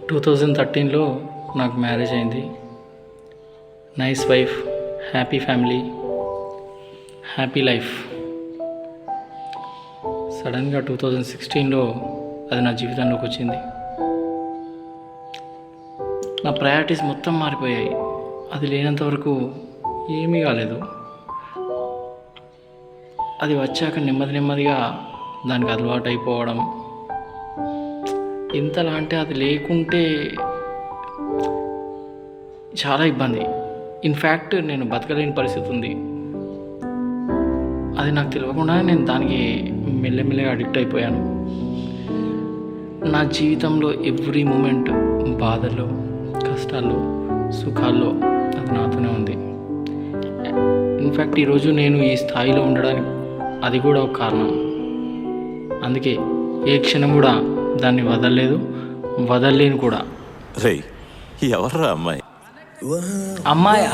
2013లో నాకు మ్యారేజ్ అయింది. Nice wife, happy family, happy life. సడన్గా 2016లో అది నా జీవితంలోకి వచ్చింది. నా ప్రయారిటీస్ మొత్తం మారిపోయాయి. అది లేనంత వరకు ఏమీ కాలేదు. అది వచ్చాక నెమ్మదిగా దానికి అలవాటు అయిపోవడం. ఎంతలా అంటే అది లేకుంటే చాలా ఇబ్బంది. ఇన్ఫ్యాక్ట్ నేను బతకలేని పరిస్థితి ఉంది. అది నాకు తెలియకుండా నేను దానికి మెల్లమెల్లగా అడిక్ట్ అయిపోయాను. నా జీవితంలో ఎవ్రీ మూమెంట్, బాధల్లో, కష్టాల్లో, సుఖాల్లో అది నాతోనే ఉంది. ఇన్ఫ్యాక్ట్ ఈరోజు నేను ఈ స్థాయిలో ఉండడానికి అది కూడా ఒక కారణం. అందుకే ఏ క్షణం కూడా దాన్ని వదలలేను కూడా. రేయ్, ఎవర్రా అమ్మాయి? అమ్మాయా?